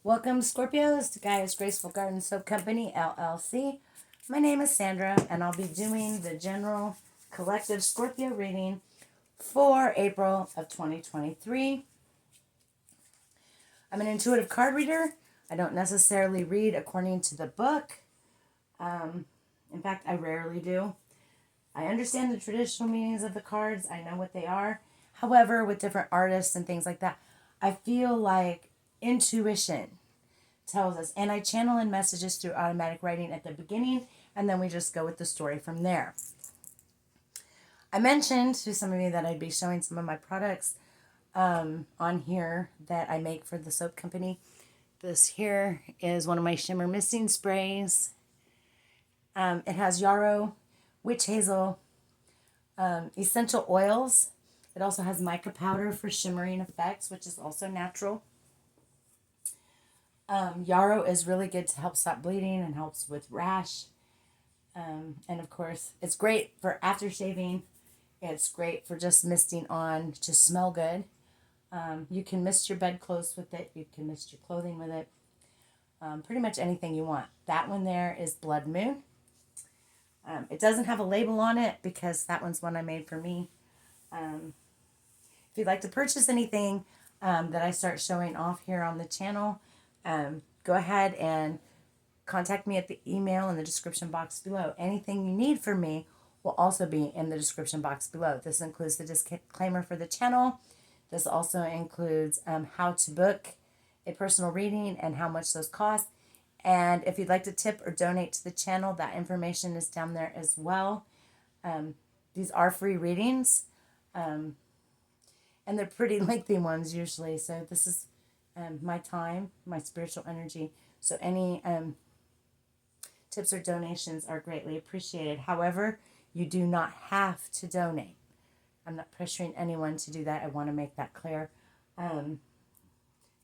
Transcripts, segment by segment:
Welcome, Scorpios, to Gaia's Graceful Garden Soap Company, LLC. My name is Sandra, and I'll be doing the general collective Scorpio reading for April of 2023. I'm an intuitive card reader. I don't necessarily read according to the book. In fact, I rarely do. I understand the traditional meanings of the cards. I know what they are. However, with different artists and things like that, I feel like intuition tells us, and I channel in messages through automatic writing at the beginning, and then we just go with the story from there. I mentioned to some of you that I'd be showing some of my products on here that I make for the soap company. This here is one of my shimmer misting sprays. It has yarrow, witch hazel, essential oils. It also has mica powder for shimmering effects, which is also natural. Yarrow is really good to help stop bleeding and helps with rash. And of course, it's great for after shaving. It's great for just misting on to smell good. You can mist your bedclothes with it. You can mist your clothing with it. Pretty much anything you want. That one there is Blood Moon. It doesn't have a label on it because that one's one I made for me. If you'd like to purchase anything that I start showing off here on the channel, go ahead and contact me at the email in the description box below. Anything you need from me will also be in the description box below. This includes the disclaimer for the channel. This also includes how to book a personal reading and how much those cost. And if you'd like to tip or donate to the channel, that information is down there as well. These are free readings. And they're pretty lengthy ones usually. So this is my time, my spiritual energy. So any tips or donations are greatly appreciated. However, you do not have to donate. I'm not pressuring anyone to do that. I want to make that clear.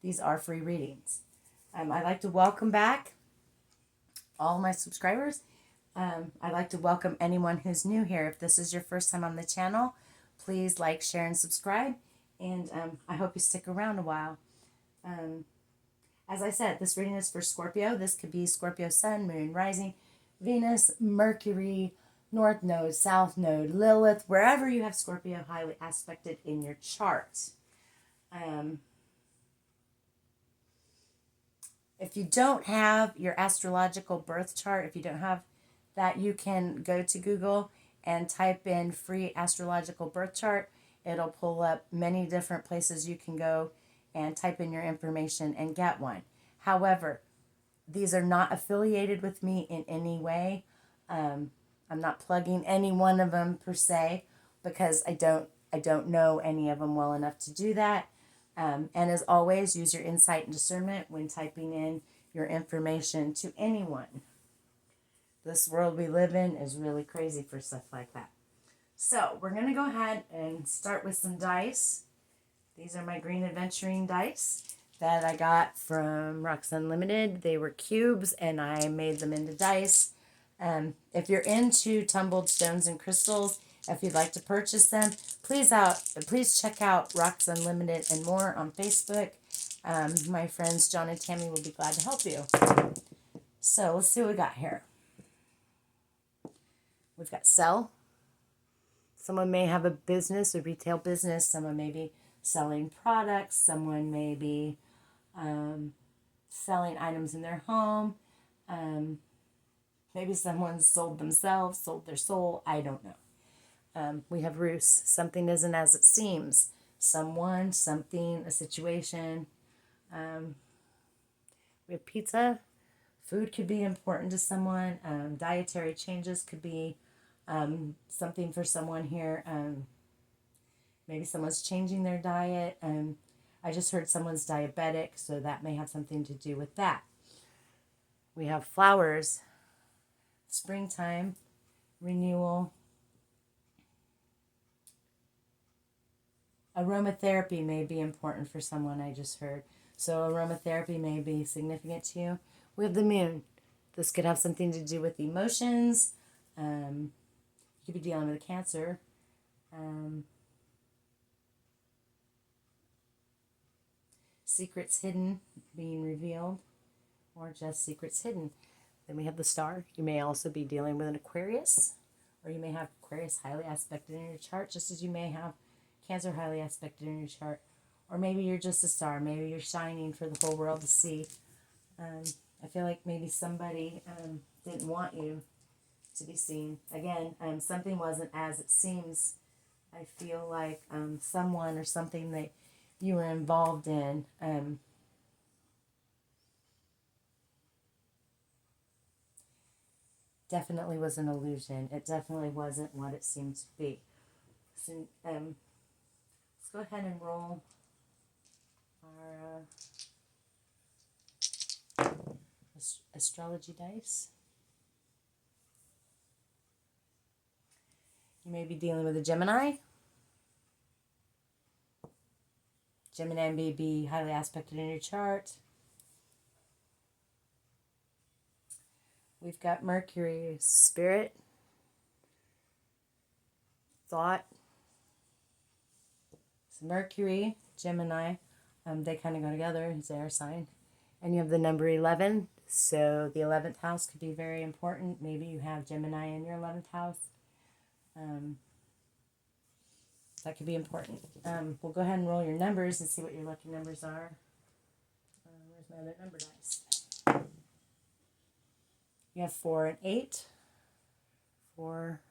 These are free readings. I'd like to welcome back all my subscribers. I'd like to welcome anyone who's new here. If this is your first time on the channel, please like, share, and subscribe. And I hope you stick around a while. As I said, this reading is for Scorpio. This could be Scorpio Sun, Moon, Rising, Venus, Mercury, North Node, South Node, Lilith, wherever you have Scorpio highly aspected in your chart. If you don't have your astrological birth chart, if you don't have that, you can go to Google and type in free astrological birth chart. It'll pull up many different places you can go and type in your information and get one. However, these are not affiliated with me in any way. I'm not plugging any one of them per se because I don't know any of them well enough to do that. And as always, use your insight and discernment when typing in your information to anyone. This world we live in is really crazy for stuff like that. So we're going to go ahead and start with some dice. These are my green adventuring dice that I got from Rocks Unlimited. They were cubes and I made them into dice. If you're into tumbled stones and crystals, if you'd like to purchase them, please check out Rocks Unlimited and more on Facebook. My friends John and Tammy will be glad to help you. So let's see what we got here. We've got sell. Someone may have a business, a retail business. Someone may be selling products. Someone may be selling items in their home. Maybe someone sold themselves, sold their soul. I don't know. We have ruse. Something isn't as it seems. Someone, something, a situation. We have pizza. Food could be important to someone. Dietary changes could be something for someone here. Maybe someone's changing their diet. I just heard someone's diabetic, so that may have something to do with that. We have flowers, springtime, renewal. Aromatherapy may be important for someone, I just heard. So aromatherapy may be significant to you. We have the moon. This could have something to do with emotions. You could be dealing with cancer. secrets hidden being revealed, or just secrets hidden. Then we have the star. You may also be dealing with an Aquarius, or you may have Aquarius highly aspected in your chart, just as you may have Cancer highly aspected in your chart. Or maybe you're just a star. Maybe you're shining for the whole world to see. I feel like maybe somebody didn't want you to be seen. Again, something wasn't as it seems. I feel like someone or something that you were involved in definitely was an illusion. It definitely wasn't what it seemed to be. So, let's go ahead and roll our astrology dice. You may be dealing with a Gemini. Gemini may be highly aspected in your chart. We've got Mercury, spirit, thought. So Mercury, Gemini, they kind of go together. It's air sign. And you have the number 11. So the 11th house could be very important. Maybe you have Gemini in your 11th house. That could be important. We'll go ahead and roll your numbers and see what your lucky numbers are. Where's my other number dice? You have 4 and 8. 4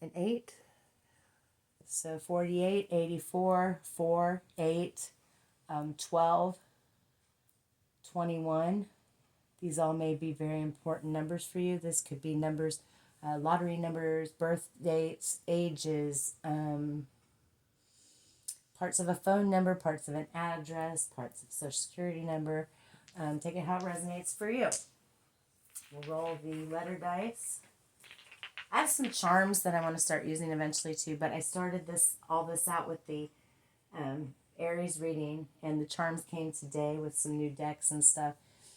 and 8. So 48, 84, 4, 8, 12, 21. These all may be very important numbers for you. This could be numbers, lottery numbers, birth dates, ages, parts of a phone number, parts of an address, parts of a social security number. Take it how it resonates for you. We'll roll the letter dice. I have some charms that I want to start using eventually too, but I started all this out with the Aries reading, and the charms came today with some new decks and stuff.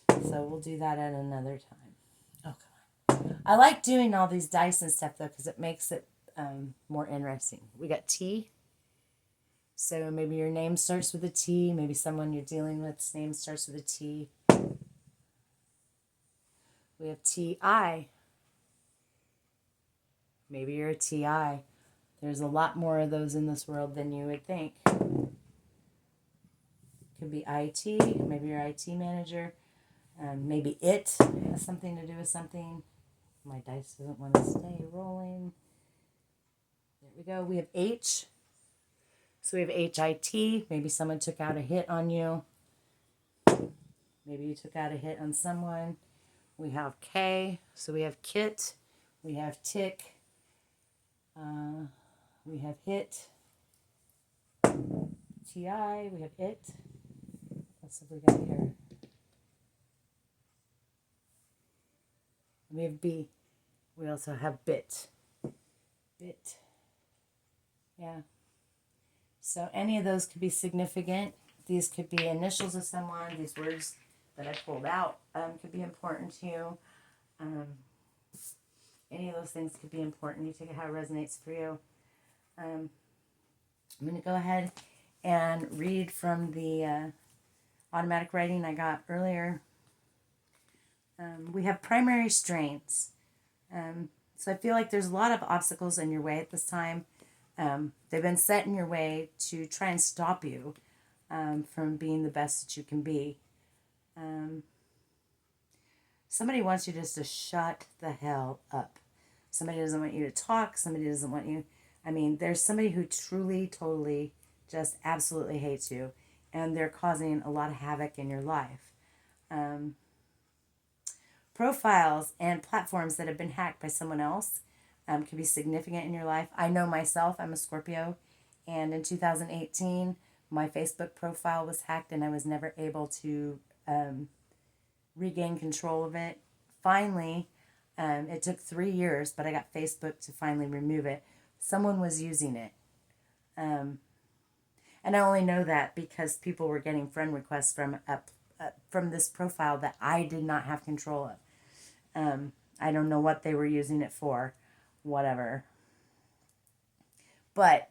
So we'll do that at another time. Oh, come on. I like doing all these dice and stuff though, because it makes it more interesting. We got T. So maybe your name starts with a T. Maybe someone you're dealing with's name starts with a T. We have TI. Maybe you're a TI. There's a lot more of those in this world than you would think. Could be IT. Maybe you're IT manager. Maybe it has something to do with something. My dice doesn't want to stay rolling. There we go. We have H. So we have HIT. Maybe someone took out a hit on you. Maybe you took out a hit on someone. We have K. So we have kit. We have tick. We have hit. TI. We have it. What else have we got here? We have B. We also have bit. Bit. Yeah. So any of those could be significant. These could be initials of someone. These words that I pulled out could be important to you. Any of those things could be important. You take it how it resonates for you. I'm going to go ahead and read from the automatic writing I got earlier. We have primary strains. So I feel like there's a lot of obstacles in your way at this time. They've been set in your way to try and stop you from being the best that you can be. Somebody wants you just to shut the hell up. Somebody doesn't want you to talk. Somebody doesn't want you. I mean, there's somebody who truly, totally, just absolutely hates you. And they're causing a lot of havoc in your life. Profiles and platforms that have been hacked by someone else can be significant in your life. I know myself, I'm a Scorpio. And in 2018, my Facebook profile was hacked and I was never able to regain control of it. Finally, it took 3 years, but I got Facebook to finally remove it. Someone was using it. And I only know that because people were getting friend requests from this profile that I did not have control of. I don't know what they were using it for, whatever. But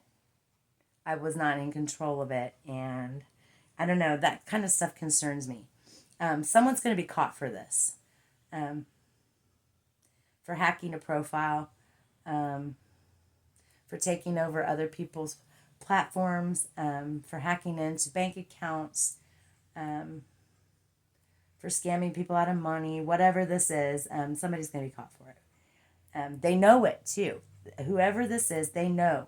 I was not in control of it, and I don't know. That kind of stuff concerns me. Someone's going to be caught for this, for hacking a profile, for taking over other people's platforms, for hacking into bank accounts, for scamming people out of money, whatever this is, somebody's going to be caught for it. They know it too. Whoever this is, they know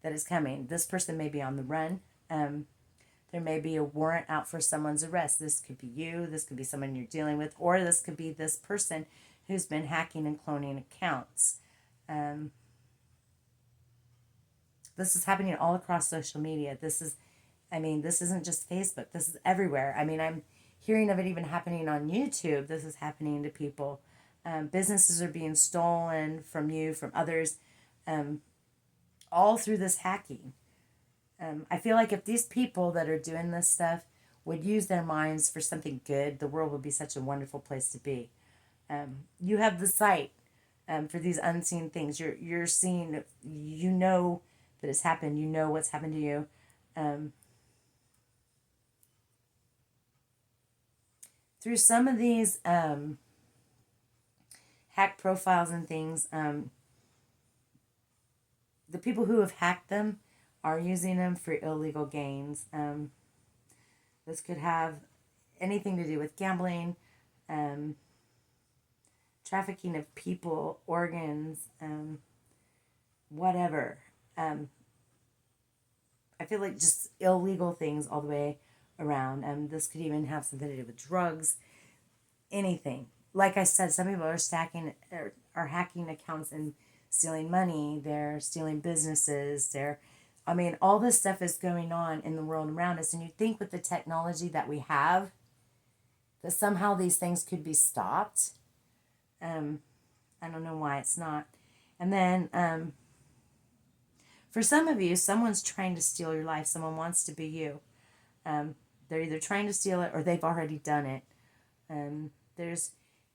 that is coming. This person may be on the run. There may be a warrant out for someone's arrest. This could be you. This could be someone you're dealing with. Or this could be this person who's been hacking and cloning accounts. This is happening all across social media. This isn't just Facebook. This is everywhere. I'm hearing of it even happening on YouTube. This is happening to people. Businesses are being stolen from you, from others, all through this hacking. I feel like if these people that are doing this stuff would use their minds for something good, the world would be such a wonderful place to be. You have the sight for these unseen things. You're seeing, you know that it's happened. You know what's happened to you. Through some of these hack profiles and things, the people who have hacked them are using them for illegal gains. This could have anything to do with gambling, trafficking of people, organs, whatever. I feel like just illegal things all the way around. This could even have something to do with drugs, anything. Like I said, some people are hacking accounts and stealing money. They're stealing businesses. All this stuff is going on in the world around us. And you think with the technology that we have, that somehow these things could be stopped. I don't know why it's not. And then, for some of you, someone's trying to steal your life. Someone wants to be you. They're either trying to steal it or they've already done it. There's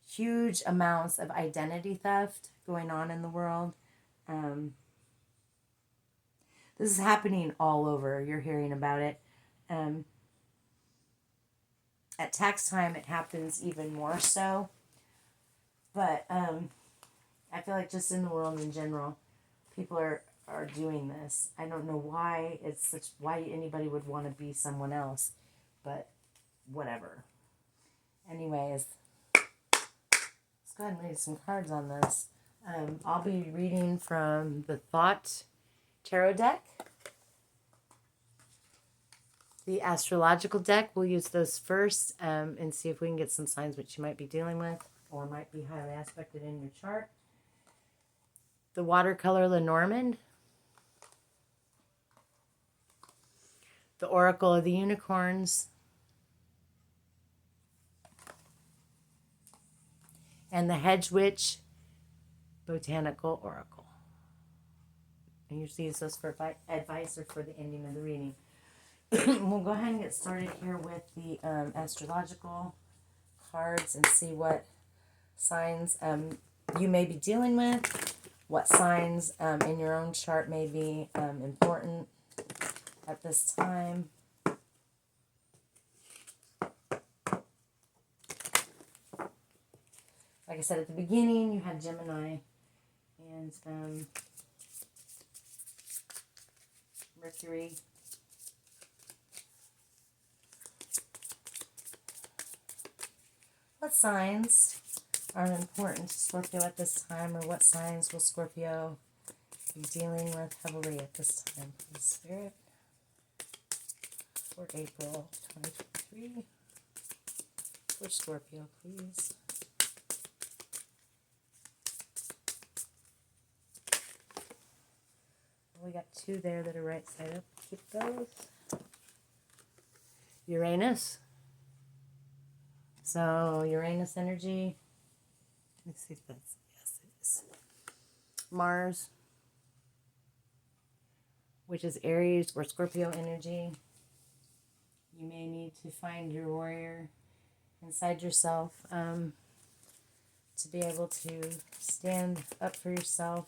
huge amounts of identity theft going on in the world. This is happening all over. You're hearing about it. At tax time, it happens even more so. But I feel like just in the world in general, people are doing this. I don't know why why anybody would want to be someone else, but whatever. Anyways, let's go ahead and read some cards on this. I'll be reading from the Thought Tarot deck. The astrological deck, we'll use those first and see if we can get some signs which you might be dealing with or might be highly aspected in your chart. The watercolor Lenormand. The Oracle of the Unicorns. And the Hedge Witch Botanical Oracle. I usually use those for advice or for the ending of the reading. We'll go ahead and get started here with the astrological cards and see what signs you may be dealing with, what signs in your own chart may be important at this time. Like I said at the beginning, you had Gemini and Mercury. What signs are important to Scorpio at this time, or what signs will Scorpio be dealing with heavily at this time, please, Spirit? For April 2023. For Scorpio, please. We got two there that are right side up. Keep those. Uranus. So, Uranus energy. Let's see if that's, yes, it is. Mars, which is Aries or Scorpio energy. You may need to find your warrior inside yourself to be able to stand up for yourself.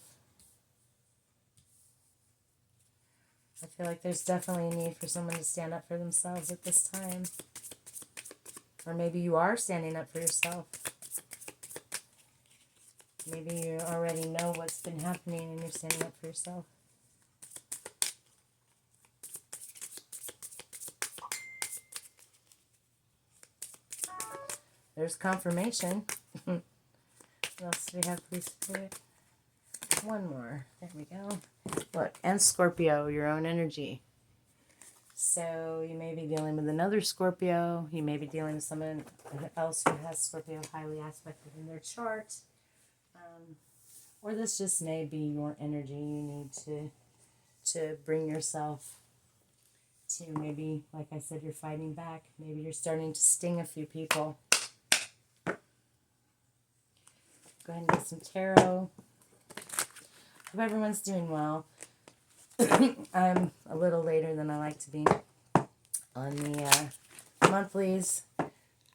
I feel like there's definitely a need for someone to stand up for themselves at this time. Or maybe you are standing up for yourself. Maybe you already know what's been happening and you're standing up for yourself. There's confirmation. What else do we have, please, Spirit? One more. There we go. Look, and Scorpio, your own energy. So you may be dealing with another Scorpio. You may be dealing with someone else who has Scorpio highly aspected in their chart. Or this just may be your energy. You need to bring yourself to maybe, like I said, you're fighting back. Maybe you're starting to sting a few people. Go ahead and get some tarot. Hope everyone's doing well. I'm a little later than I like to be on the monthlies.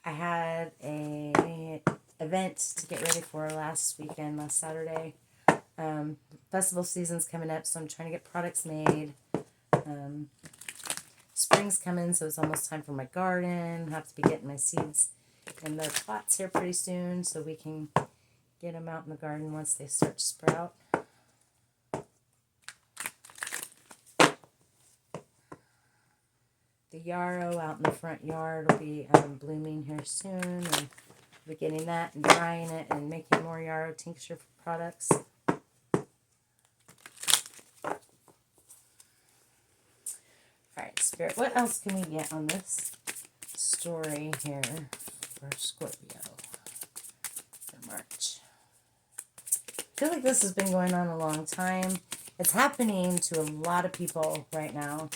I had a event to get ready for last Saturday. Festival season's coming up, so I'm trying to get products made. Spring's coming, so it's almost time for my garden. I have to be getting my seeds in the pots here pretty soon, so we can get them out in the garden once they start to sprout. The yarrow out in the front yard will be blooming here soon, and we're getting that and drying it and making more yarrow tincture for products. Alright, Spirit, what else can we get on this story here for Scorpio for March? I feel like this has been going on a long time. It's happening to a lot of people right now.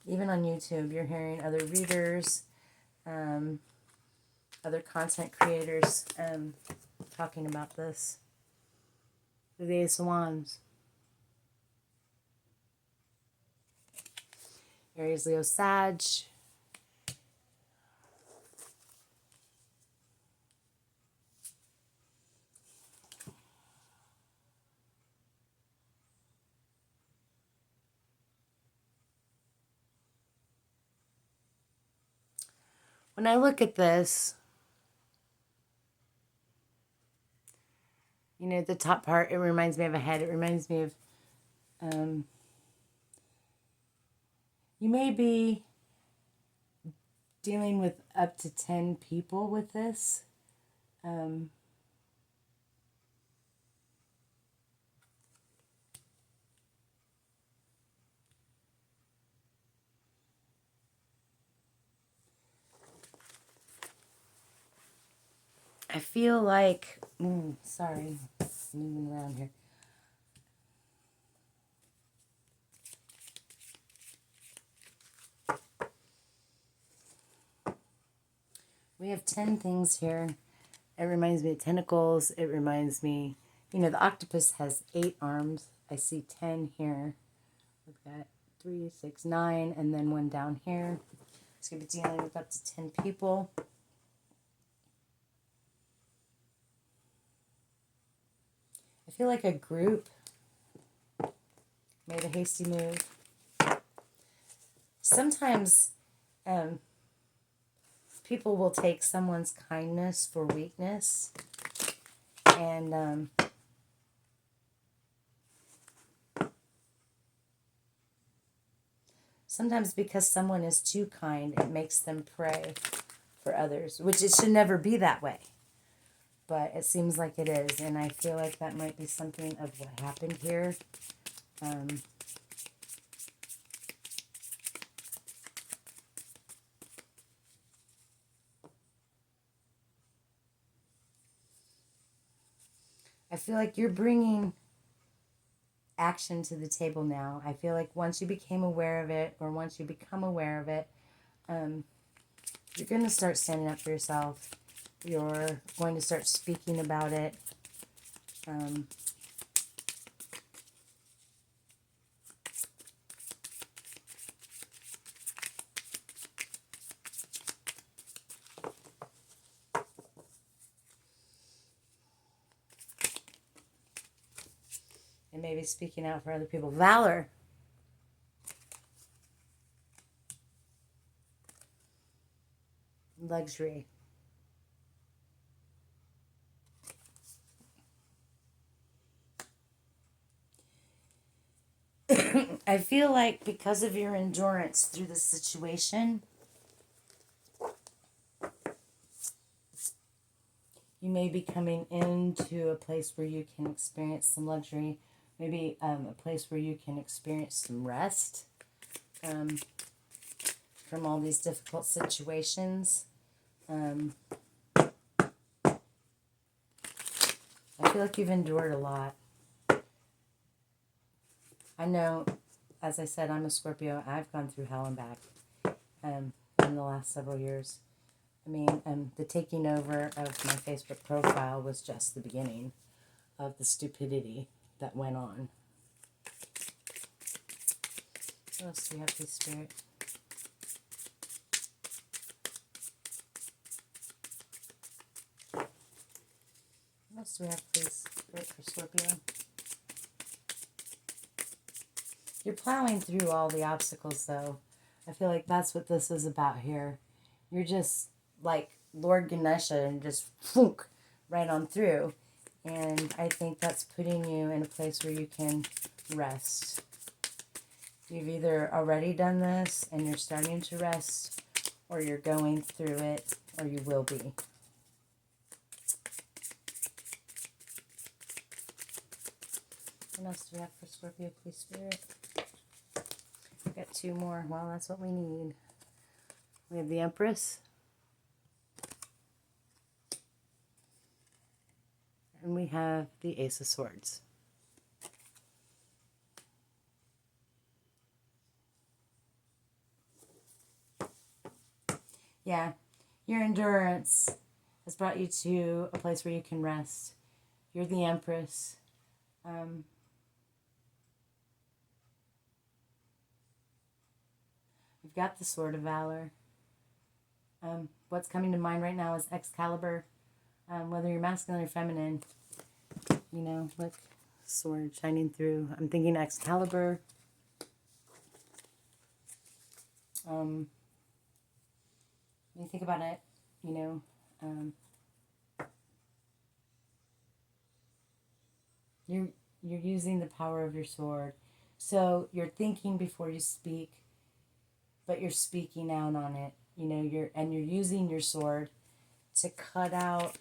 Even on YouTube, you're hearing other readers, other content creators talking about this. The Ace of Wands. Aries, Leo, Sag. When I look at this, you know, the top part, it reminds me of a head. It reminds me of, you may be dealing with up to 10 people with this. I feel like, sorry, moving around here. We have 10 things here. It reminds me of tentacles. It reminds me, you know, the octopus has 8 arms. I see 10 here. We've got 3, 6, 9, and then one down here. It's going to be dealing with up to 10 people. I feel like a group made a hasty move. Sometimes people will take someone's kindness for weakness, and sometimes because someone is too kind, it makes them pray for others, which it should never be that way. But it seems like it is, and I feel like that might be something of what happened here. I feel like you're bringing action to the table now. I feel like once you became aware of it, or once you become aware of it, you're going to start standing up for yourself. You're going to start speaking about it. And maybe speaking out for other people. Valor. luxury. I feel like because of your endurance through the situation, you may be coming into a place where you can experience some luxury, maybe a place where you can experience some rest from all these difficult situations. I feel like you've endured a lot. I know, as I said, I'm a Scorpio. I've gone through hell and back in the last several years. I mean, the taking over of my Facebook profile was just the beginning of the stupidity that went on. What else do we have, please, Spirit? What else do we have, please, Spirit, for Scorpio? You're plowing through all the obstacles, though. I feel like that's what this is about here. You're just like Lord Ganesha and just funk right on through. And I think that's putting you in a place where you can rest. You've either already done this and you're starting to rest, or you're going through it, or you will be. What else do we have for Scorpio, please, Spirit? We've got two more. Well, that's what we need. We have the Empress. And we have the Ace of Swords. Yeah, your endurance has brought you to a place where you can rest. You're the Empress. You've got the Sword of Valor. What's coming to mind right now is Excalibur. Whether you're masculine or feminine, you know, look, sword shining through. I'm thinking Excalibur. When you think about it, you know, you're using the power of your sword. So you're thinking before you speak, but you're speaking out on it. You know, you're using your sword to cut out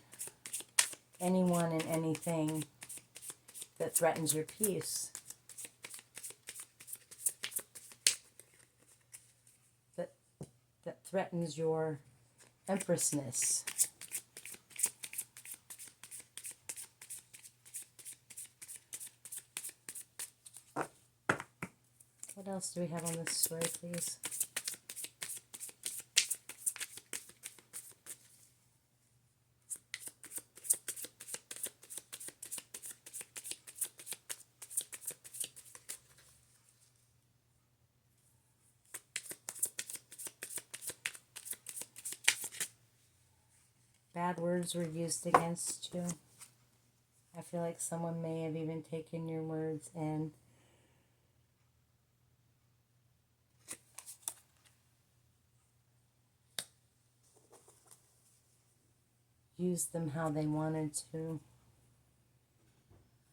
anyone and anything that threatens your peace. That threatens your empressness. What else do we have on this story, please? Bad words were used against you. I feel like someone may have even taken your words and used them how they wanted to.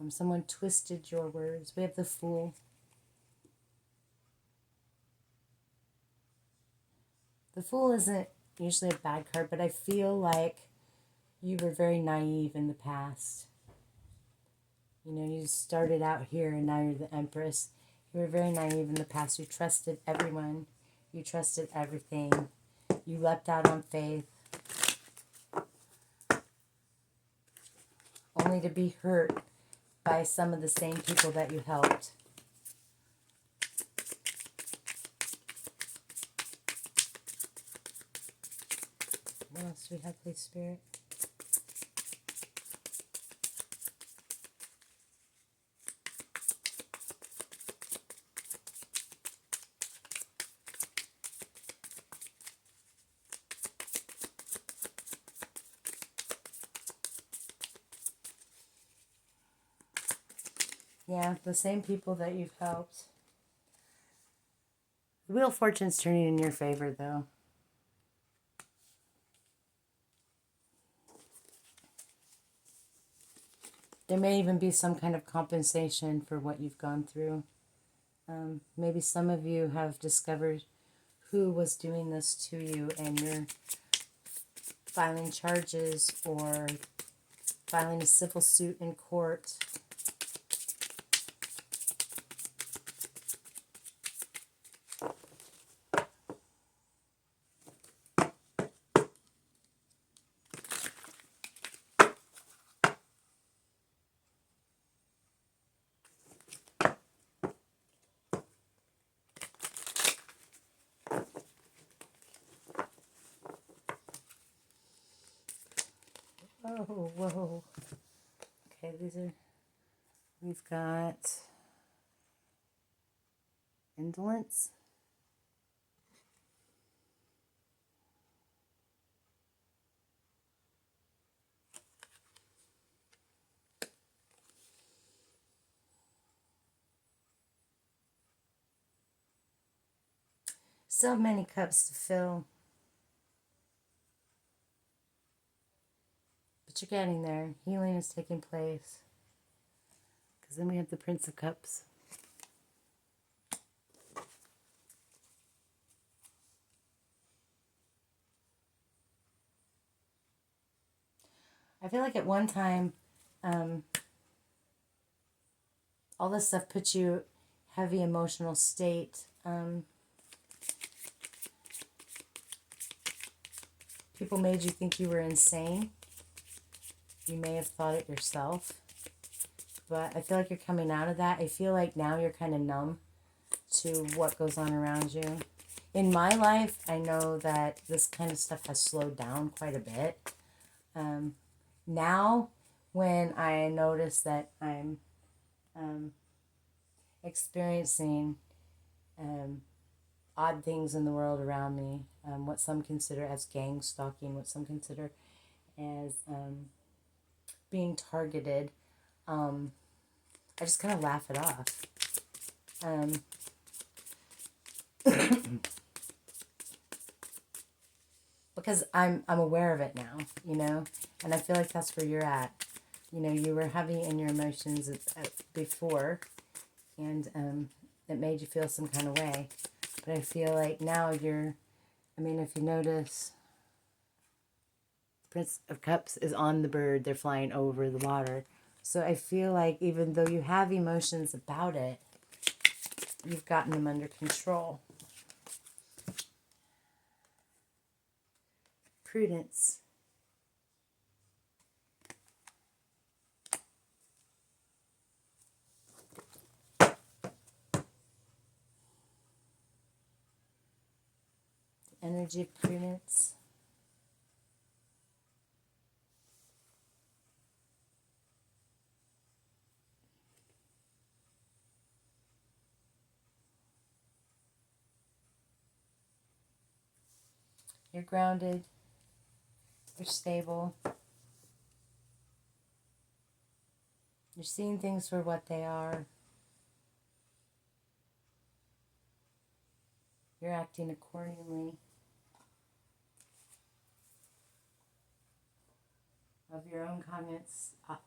Someone twisted your words. We have the Fool. The Fool isn't usually a bad card, but I feel like you were very naive in the past. You know, you started out here and now you're the Empress. You were very naive in the past. You trusted everyone. You trusted everything. You leapt out on faith. Only to be hurt by some of the same people that you helped. What else do we have, please, Spirit? Yeah, the same people that you've helped. The Wheel of Fortune's turning in your favor, though. There may even be some kind of compensation for what you've gone through. Maybe some of you have discovered who was doing this to you, and you're filing charges or filing a civil suit in court. Oh, whoa. Okay, we've got indolence. So many cups to fill. But you're getting there. Healing is taking place. Because then we have the Prince of Cups. I feel like at one time, all this stuff puts you heavy emotional state. People made you think you were insane. You may have thought it yourself. But I feel like you're coming out of that. I feel like now you're kind of numb to what goes on around you. In my life, I know that this kind of stuff has slowed down quite a bit. Now, when I notice that I'm experiencing odd things in the world around me, what some consider as gang stalking, what some consider as being targeted, I just kind of laugh it off. Because I'm aware of it now, you know, and I feel like that's where you're at. You know, you were heavy in your emotions before, and it made you feel some kind of way. But I feel like now if you notice, Prince of Cups is on the bird, they're flying over the water. So I feel like even though you have emotions about it, you've gotten them under control. Prudence. Energy of prudence. You're grounded. You're stable. You're seeing things for what they are. You're acting accordingly. Of your own cognizance. Let's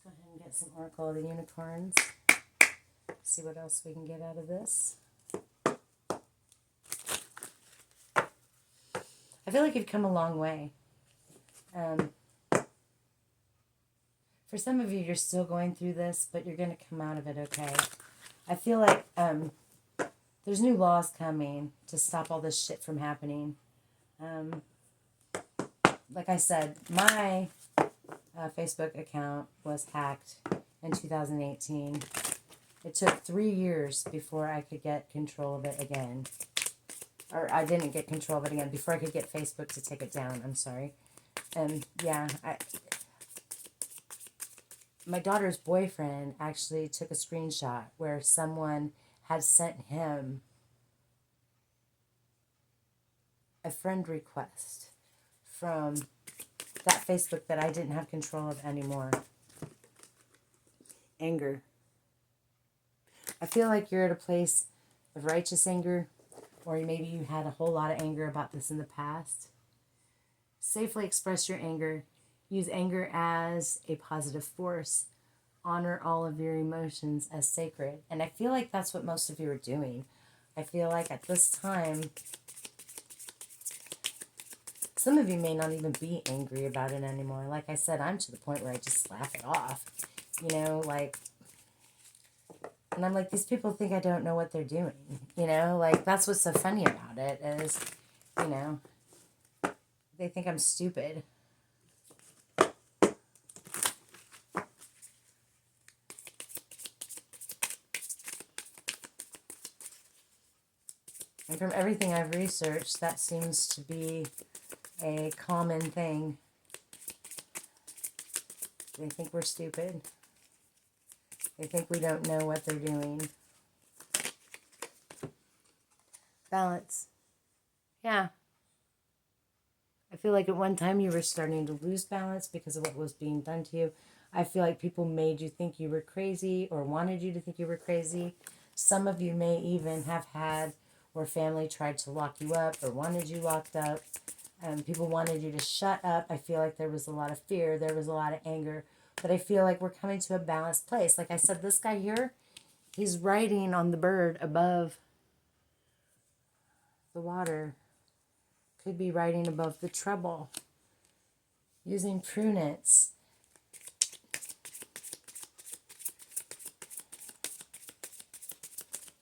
go ahead and get some Oracle of the Unicorns. See what else we can get out of this. I feel like you've come a long way. For some of you, you're still going through this, but you're going to come out of it okay. I feel like there's new laws coming to stop all this shit from happening. Like I said, my Facebook account was hacked in 2018. It took 3 years before I could get control of it again. Or I didn't get control of it again, before I could get Facebook to take it down. I'm sorry. And yeah, my daughter's boyfriend actually took a screenshot where someone had sent him a friend request from that Facebook that I didn't have control of anymore. Anger. I feel like you're at a place of righteous anger, or maybe you had a whole lot of anger about this in the past. Safely express your anger Use anger as a positive force. Honor all of your emotions as sacred. And I feel like that's what most of you are doing. I feel like at this time, some of you may not even be angry about it anymore. Like I said, I'm to the point where I just laugh it off. You know, like, and I'm like, these people think I don't know what they're doing. You know, like, that's what's so funny about it is, you know, they think I'm stupid. And from everything I've researched, that seems to be a common thing. They think we're stupid. They think we don't know what they're doing. Balance. Yeah. I feel like at one time you were starting to lose balance because of what was being done to you. I feel like people made you think you were crazy or wanted you to think you were crazy. Some of you may even have had where family tried to lock you up or wanted you locked up. People wanted you to shut up. I feel like there was a lot of fear. There was a lot of anger. But I feel like we're coming to a balanced place. Like I said, this guy here, he's riding on the bird above the water. Could be riding above the trouble. Using prudence.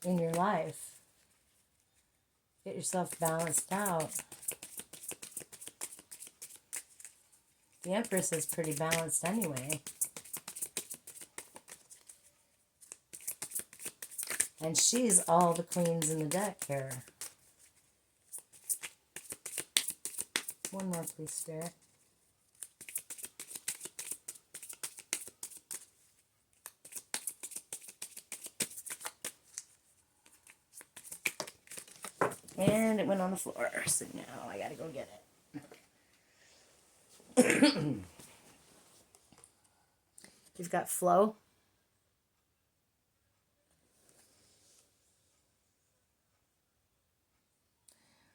In your life. Get yourself balanced out. The Empress is pretty balanced anyway. And she's all the queens in the deck here. One more, please, Spirit. And it went on the floor, so now I gotta go get it. You've got flow.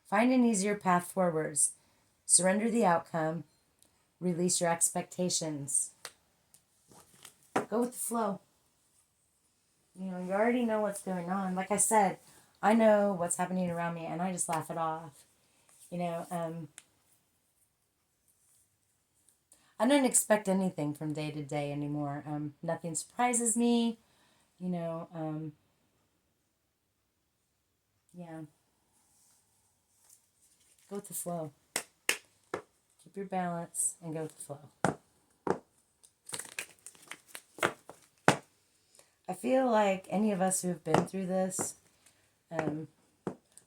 Find an easier path forwards. Surrender the outcome. Release your expectations. Go with the flow. You know, you already know what's going on. Like I said, I know what's happening around me and I just laugh it off. You know, I don't expect anything from day to day anymore. Nothing surprises me. You know, yeah. Go with the flow. Keep your balance and go with the flow. I feel like any of us who have been through this,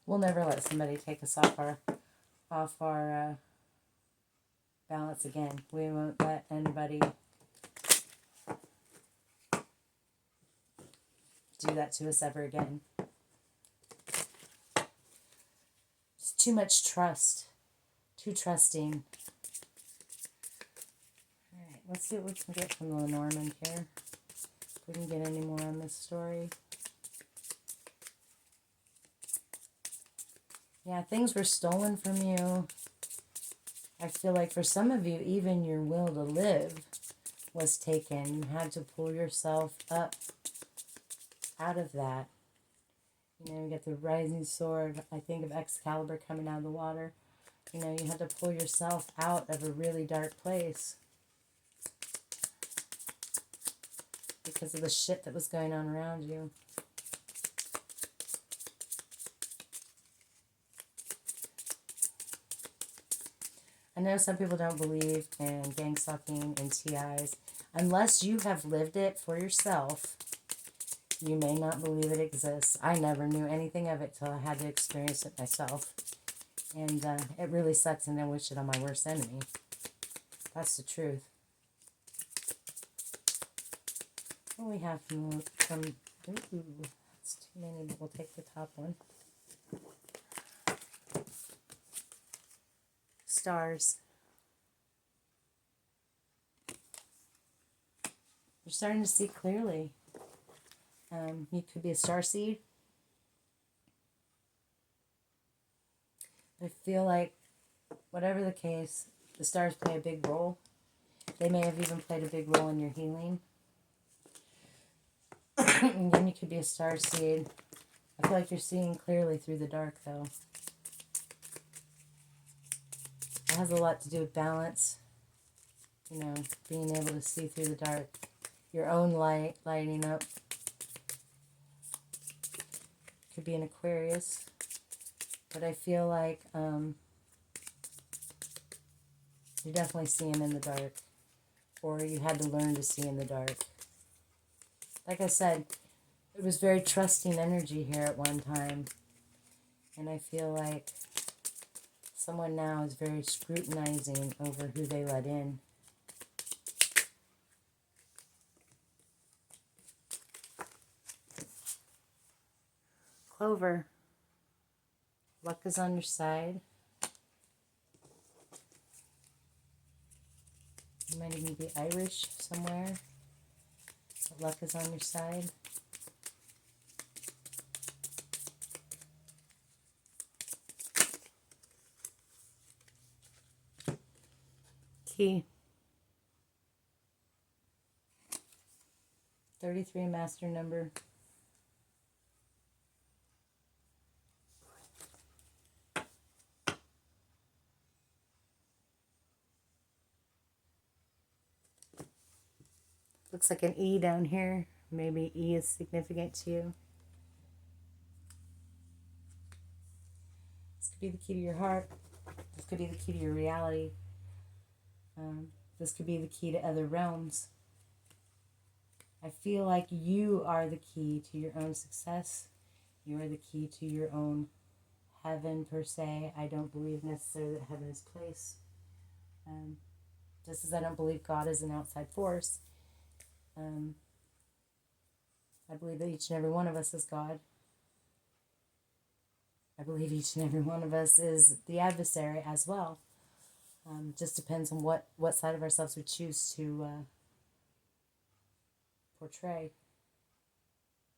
we'll never let somebody take us off our balance again. We won't let anybody do that to us ever again. It's too much trust. Too trusting. Alright, let's see what we can get from the Lenormand here. If we can get any more on this story. Yeah, things were stolen from you. I feel like for some of you, even your will to live was taken. You had to pull yourself up out of that. You know, you get the rising sword, I think of Excalibur coming out of the water. You know, you had to pull yourself out of a really dark place because of the shit that was going on around you. I know some people don't believe in gang stalking and TIs. Unless you have lived it for yourself, you may not believe it exists. I never knew anything of it till I had to experience it myself. And it really sucks, and I wish it on my worst enemy. That's the truth. What do we have from ooh, that's too many, but we'll take the top one. Stars. You're starting to see clearly. You could be a starseed. I feel like, whatever the case, the stars play a big role. They may have even played a big role in your healing. And then you could be a starseed. I feel like you're seeing clearly through the dark, though. It has a lot to do with balance. You know, being able to see through the dark. Your own light lighting up. Could be an Aquarius. But I feel like you're definitely seeing in the dark. Or you had to learn to see in the dark. Like I said, it was very trusting energy here at one time. And I feel like someone now is very scrutinizing over who they let in. Clover. Luck is on your side. You might even be Irish somewhere. But luck is on your side. Key. 33 master number. Looks like an E down here. Maybe E is significant to you. This could be the key to your heart. This could be the key to your reality. This could be the key to other realms. I feel like you are the key to your own success. You are the key to your own heaven, per se. I don't believe necessarily that heaven is place. Just as I don't believe God is an outside force. I believe that each and every one of us is God. I believe each and every one of us is the adversary as well. Just depends on what side of ourselves we choose to portray.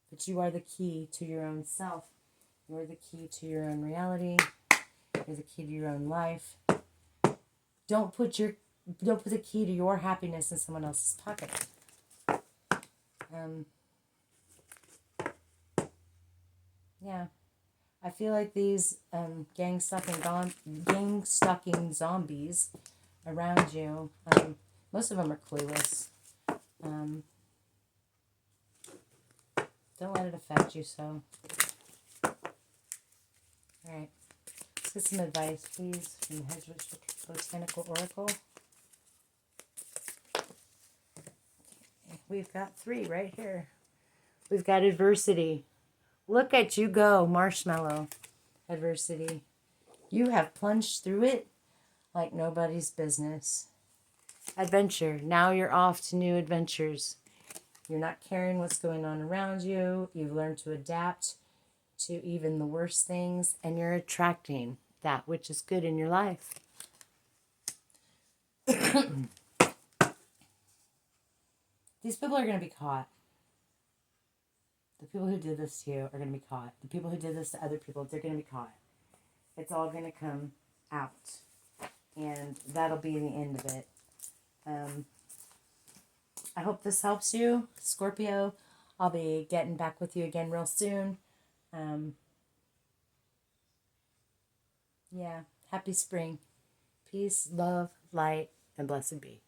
But you are the key to your own self. You are the key to your own reality. You're the key to your own life. Don't put the key to your happiness in someone else's pocket. Yeah. I feel like these gang-stalking zombies around you, most of them are clueless. Don't let it affect you, so. Alright. Let's get some advice, please, from the Hedgewood Botanical Oracle. We've got 3 right here. We've got adversity. Look at you go, marshmallow. Adversity. You have plunged through it like nobody's business. Adventure. Now you're off to new adventures. You're not caring what's going on around you. You've learned to adapt to even the worst things, and you're attracting that which is good in your life. These people are going to be caught. The people who did this to you are going to be caught. The people who did this to other people, they're going to be caught. It's all going to come out. And that'll be the end of it. I hope this helps you, Scorpio. I'll be getting back with you again real soon. Yeah, happy spring. Peace, love, light, and blessed be.